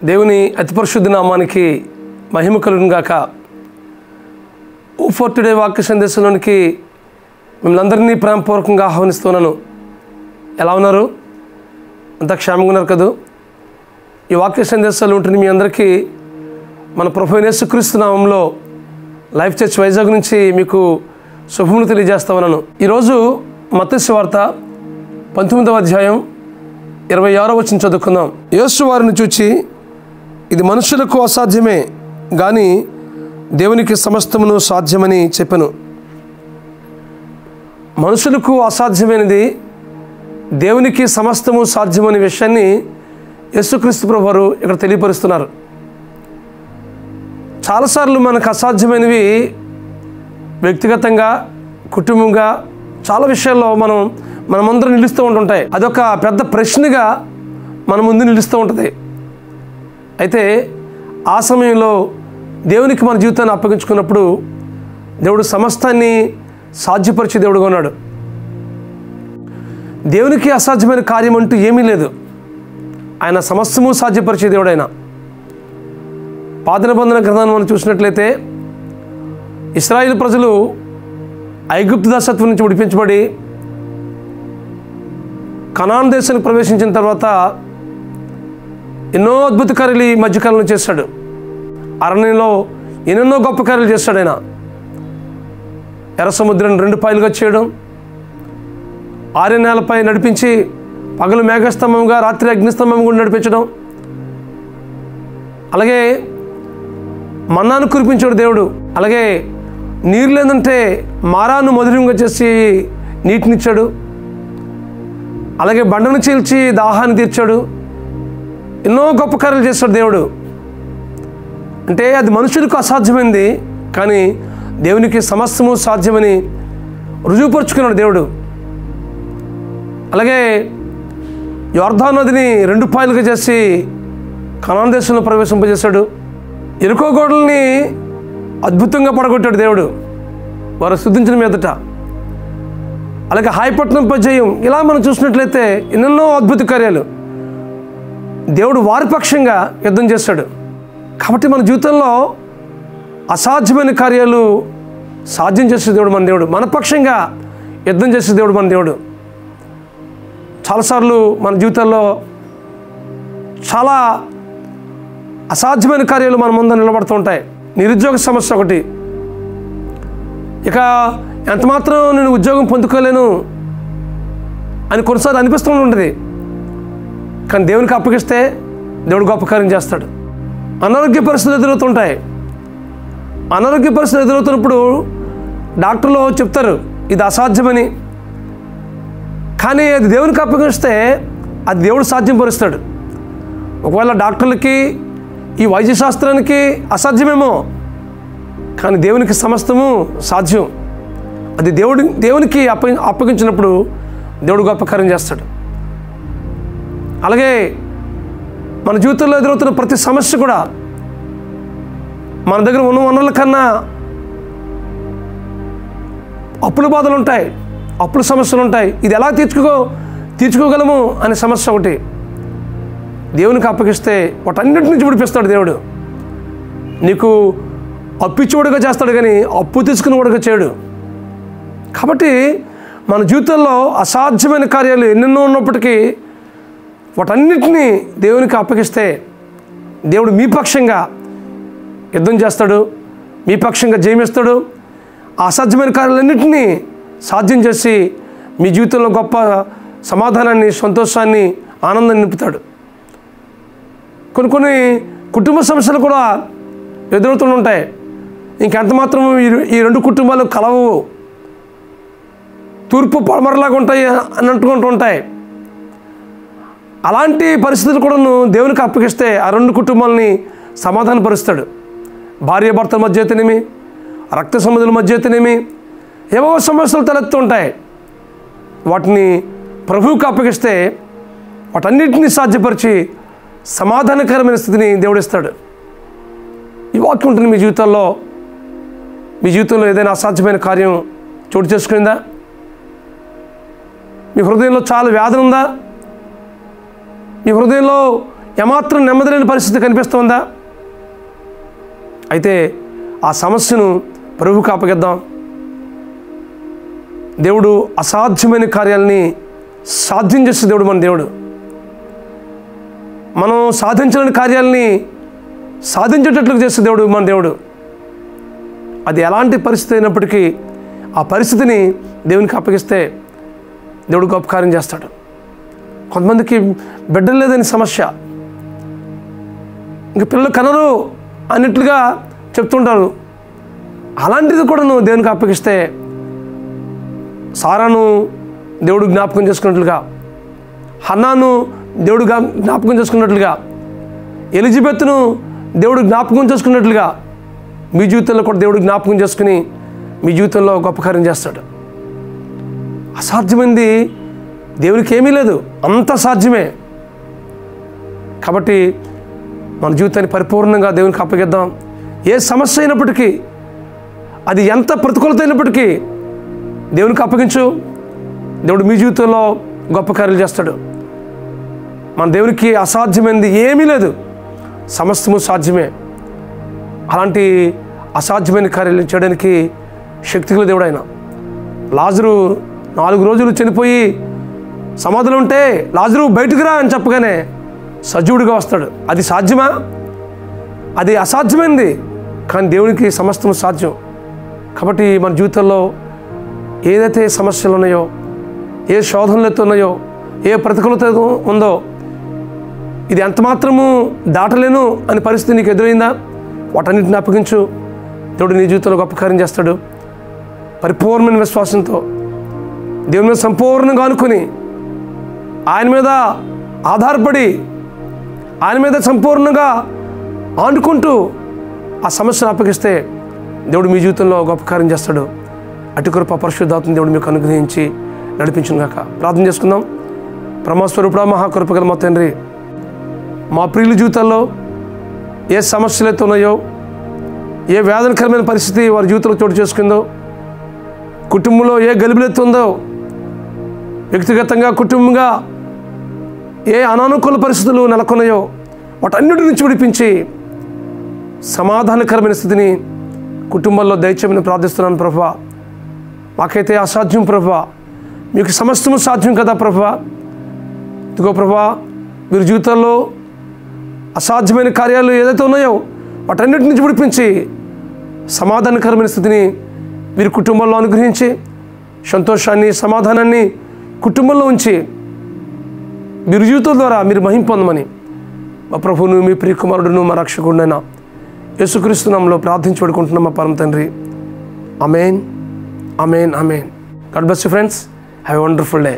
దేవుని అతి పరిశుద్ధ నామానికి మహిమ కలుగును గాక. ఫర్ టుడే వాక్య సందేశంలోనికి మిమ్మల్ని అందరినీ ప్రేమపూర్వకంగా ఆహ్వానిస్తున్నాను. ఎలా ఉన్నారు? అంతా క్షేమంగా ఉన్నారు కదా? ఈ వాక్య సందేశాలు ఉంటుంది మీ అందరికీ మన ప్రభువైన యేసుక్రీస్తు నామంలో లైఫ్ చర్చ్ వైజాగ్ నుంచి మీకు శుభములు తెలియజేస్తా ఉన్నాను. ఈరోజు మత్తయి సువార్త 19వ అధ్యాయం 26వ వచనం చదువుకుందాం. యేసు వారిని చూచి, ఇది మనుషులకు అసాధ్యమే కానీ దేవునికి సమస్తమును సాధ్యమని చెప్పెను. మనుషులకు అసాధ్యమైనది దేవునికి సమస్తము సాధ్యమనే విషయాన్ని యేసుక్రీస్తు ప్రభువారు ఇక్కడ తెలియపరుస్తున్నారు. చాలాసార్లు మనకు అసాధ్యమైనవి వ్యక్తిగతంగా, కుటుంబంగా చాలా విషయాల్లో మనమందరం నిలుస్తూ ఉంటుంటాయి. అదొక పెద్ద ప్రశ్నగా మన ముందు నిలుస్తూ ఉంటుంది. అయితే ఆ సమయంలో దేవునికి మన జీవితాన్ని అప్పగించుకున్నప్పుడు దేవుడు సమస్తాన్ని సాధ్యపరిచే దేవుడుగా ఉన్నాడు. దేవునికి అసాధ్యమైన కార్యం అంటూ ఏమీ లేదు. ఆయన సమస్తము సాధ్యపరిచే దేవుడు. ఆయన పాత నిబంధన గ్రంథాన్ని మనం చూసినట్లయితే ఇశ్రాయేలు ప్రజలు ఐగుప్తు దాసత్వం నుంచి విడిపించబడి కనాన్ దేశానికి ప్రవేశించిన తర్వాత ఎన్నో అద్భుత కార్యాలు ఈ మధ్యకాలంలో చేశాడు. అరణ్యంలో ఎన్నెన్నో గొప్ప కార్యాలు చేశాడు. ఆయన ఎర్ర సముద్రాన్ని 2 పాయలుగా చేయడం, ఆర్య నేలపై నడిపించి పగలు మేఘస్తంభంగా రాత్రి అగ్నిస్తంభం కూడా నడిపించడం, అలాగే మన్నాను కురిపించాడు దేవుడు. అలాగే నీరు లేదంటే మారాను మధురంగా చేసి నీటినిచ్చాడు. అలాగే బండను చీల్చి దాహాన్ని తీర్చాడు. ఎన్నో గొప్ప కార్యాలు చేస్తాడు దేవుడు. అంటే అది మనుషులకు అసాధ్యమైంది కానీ దేవునికి సమస్తము సాధ్యమని రుజువుపరుచుకున్నాడు దేవుడు. అలాగే యొర్దాను నదిని 2 పాయలుగా చేసి కనాన్ దేశంలో ప్రవేశింపజేశాడు. ఎరుకో గోడల్ని అద్భుతంగా పడగొట్టాడు దేవుడు వారు స్తుతించిన మీదట. అలాగే హాయపట్నంపై జయం. ఇలా మనం చూసినట్లయితే ఎన్నెన్నో అద్భుత కార్యాలు దేవుడు వారి పక్షంగా యుద్ధం చేశాడు. కాబట్టి మన జీవితంలో అసాధ్యమైన కార్యాలు సాధ్యం చేసే దేవుడు మన దేవుడు. మన పక్షంగా యుద్ధం చేసే దేవుడు మన దేవుడు. చాలాసార్లు మన జీవితాల్లో చాలా అసాధ్యమైన కార్యాలు మన ముందు నిలబడుతూ ఉంటాయి. నిరుద్యోగ సమస్య ఒకటి. ఇక ఎంతమాత్రం నేను ఉద్యోగం పొందుకోలేను అని కొన్నిసార్లు అనిపిస్తూ ఉంటుంది. కానీ దేవునికి అప్పగిస్తే దేవుడు గొప్ప కార్యం చేస్తాడు. అనారోగ్య పరిస్థితులు ఎదురవుతుంటాయి. అనారోగ్య పరిస్థితులు ఎదురవుతున్నప్పుడు డాక్టర్లు చెప్తారు ఇది అసాధ్యమని. కానీ అది దేవునికి అప్పగిస్తే అది దేవుడు సాధ్యం పరుస్తాడు. ఒకవేళ డాక్టర్లకి ఈ వైద్య శాస్త్రానికి అసాధ్యమేమో కానీ దేవునికి సమస్తము సాధ్యం. అది దేవునికి అప్పగించినప్పుడు దేవుడు గొప్ప కార్యం చేస్తాడు. అలాగే మన జీవితంలో ఎదురవుతున్న ప్రతి సమస్య కూడా మన దగ్గర ఉన్న వనరుల కన్నా అప్పుల బాధలు ఉంటాయి, అప్పుల సమస్యలు ఉంటాయి. ఇది ఎలా తీర్చుకోగలము అనే సమస్య ఒకటి. దేవునికి అప్పగిస్తే వాటన్నిటి నుంచి విడిపిస్తాడు దేవుడు. నీకు అప్పిచ్చువాడుగా చేస్తాడు కానీ అప్పు తీసుకునేవాడుగా చేయడు. కాబట్టి మన జీవితంలో అసాధ్యమైన కార్యాలు ఎన్నెన్నో ఉన్నప్పటికీ వాటన్నిటినీ దేవునికి అప్పగిస్తే దేవుడు మీ పక్షంగా యుద్ధం చేస్తాడు, మీ పక్షంగా జయమిస్తాడు. ఆ అసాధ్యమైన కార్యాలన్నింటినీ సాధ్యం చేసి మీ జీవితంలో గొప్ప సమాధానాన్ని, సంతోషాన్ని, ఆనందాన్ని నింపుతాడు. కొన్ని కుటుంబ సమస్యలు కూడా ఎదురవుతూ ఉంటాయి. ఇంకెంత మాత్రం ఈ 2 కుటుంబాలు కలవు, తూర్పు పడమరలాగా ఉంటాయి అని అంటుకుంటూ ఉంటాయి. అలాంటి పరిస్థితులు కూడాను దేవునికి అప్పగిస్తే ఆ 2 కుటుంబాలని సమాధానపరుస్తాడు. భార్యాభర్తల మధ్య అయితేనేమి, రక్త సంబంధుల మధ్య అయితేనేమి ఏవో సమస్యలు తలెత్తు ఉంటాయి. వాటిని ప్రభువుకి అప్పగిస్తే వాటన్నిటినీ సాధ్యపరిచి సమాధానకరమైన స్థితిని దేవుడిస్తాడు. ఈ వాక్యం ఉంటుంది మీ జీవితంలో. మీ జీవితంలో ఏదైనా అసాధ్యమైన కార్యం చోటు చేసుకుందా? మీ హృదయంలో చాలా వ్యాధి ఉందా? మీ హృదయంలో ఏమాత్రం నెమ్మది లేని పరిస్థితి కనిపిస్తుందా? అయితే ఆ సమస్యను ప్రభువుకు అప్పగిద్దాం. దేవుడు అసాధ్యమైన కార్యాలని సాధ్యం చేసే దేవుడు మన దేవుడు. మనం సాధించలేని కార్యాలని సాధించేటట్లు చేసే దేవుడు మన దేవుడు. అది ఎలాంటి పరిస్థితి అయినప్పటికీ ఆ పరిస్థితిని దేవునికి అప్పగిస్తే దేవుడు గొప్ప కార్యం చేస్తాడు. కొంతమందికి బిడ్డలు లేదని సమస్య, ఇంక పిల్లలు కనరు అన్నట్లుగా చెప్తుంటారు. అలాంటిది కూడా నువ్వు దేవునికి అప్పగిస్తే సారాను దేవుడు జ్ఞాపకం చేసుకున్నట్లుగా, హన్నాను దేవుడు జ్ఞాపకం చేసుకున్నట్లుగా, ఎలిజబెత్ను దేవుడు జ్ఞాపకం చేసుకున్నట్లుగా మీ జీవితంలో కూడా దేవుడు జ్ఞాపకం చేసుకుని మీ జీవితంలో గొప్ప కార్యం చేస్తాడు. అసాధ్యమైంది దేవునికి ఏమీ లేదు, అంత సాధ్యమే. కాబట్టి మన జీవితాన్ని పరిపూర్ణంగా దేవునికి అప్పగిద్దాం. ఏ సమస్య అయినప్పటికీ, అది ఎంత ప్రతికూలత అయినప్పటికీ దేవునికి అప్పగించు. దేవుడు మీ జీవితంలో గొప్ప కార్యాలు చేస్తాడు. మన దేవునికి అసాధ్యమైనది ఏమీ లేదు, సమస్తము సాధ్యమే. అలాంటి అసాధ్యమైన కార్యాలు చేయడానికి శక్తిగల దేవుడు ఆయన. లాజరు 4 రోజులు చనిపోయి సమాధిలో ఉంటే లాజరు బయటకు రా అని చెప్పగానే సజీవుడిగా వస్తాడు. అది సాధ్యమా? అది అసాధ్యమైనది, కానీ దేవునికి సమస్తము సాధ్యం. కాబట్టి మన జీవితంలో ఏదైతే సమస్యలు ఉన్నాయో, ఏ శోధనలతో ఉన్నాయో, ఏ ప్రతికూలత ఉందో, ఇది ఎంత మాత్రము దాటలేను అనే పరిస్థితి నీకు ఎదురైందా? వాటన్నిటిని అప్పగించు. దేవుడు నీ జీవితంలో గొప్ప కార్యం చేస్తాడు. పరిపూర్ణమైన విశ్వాసంతో దేవుని మీద సంపూర్ణంగా అనుకుని, ఆయన మీద ఆధారపడి, ఆయన మీద సంపూర్ణంగా ఆనుకుంటూ ఆ సమస్యను అప్పగిస్తే దేవుడు మీ జీవితంలో గొప్ప కార్యం చేస్తాడు. అటు కృప పరిశుద్ధాత్మ దేవుడు మీకు అనుగ్రహించి నడిపించును గాక. ప్రార్థన చేసుకుందాం. పరమస్వరూపుడా, మహాకృపగల మా తండ్రి, మా ప్రియుల జీవితాల్లో ఏ సమస్యలైతే ఉన్నాయో, ఏ వేదనకరమైన పరిస్థితి వారి జీవితంలో చోటు చేసుకుందో, కుటుంబంలో ఏ గలిబిలెత్తుందో, వ్యక్తిగతంగా కుటుంబంగా ఏ అనానుకూల పరిస్థితులు నెలకొన్నాయో వాటన్నిటి నుంచి విడిపించి సమాధానకరమైన స్థితిని కుటుంబాల్లో దయచేయమని ప్రార్థిస్తున్నాను ప్రభువా. మాకైతే అసాధ్యం ప్రభువా, మీకు సమస్తము సాధ్యం కదా ప్రభువా. ఇదిగో ప్రభువా, మీరు జీవితాల్లో అసాధ్యమైన కార్యాలు ఏదైతే ఉన్నాయో వాటన్నిటి నుంచి విడిపించి సమాధానకరమైన స్థితిని మీరు కుటుంబంలో అనుగ్రహించి సంతోషాన్ని, సమాధానాన్ని కుటుంబంలో ఉంచి మీరు జీవితం ద్వారా మీరు మహిమ పొందమని మా ప్రభువును, మీ ప్రియ కుమారుడును, మా రక్షకుడునైన యేసుక్రీస్తు నామములో ప్రార్థించి వేడుకుంటున్నాం మా పరమ తండ్రి. Amen, amen, amen. God bless you friends. Have a wonderful day.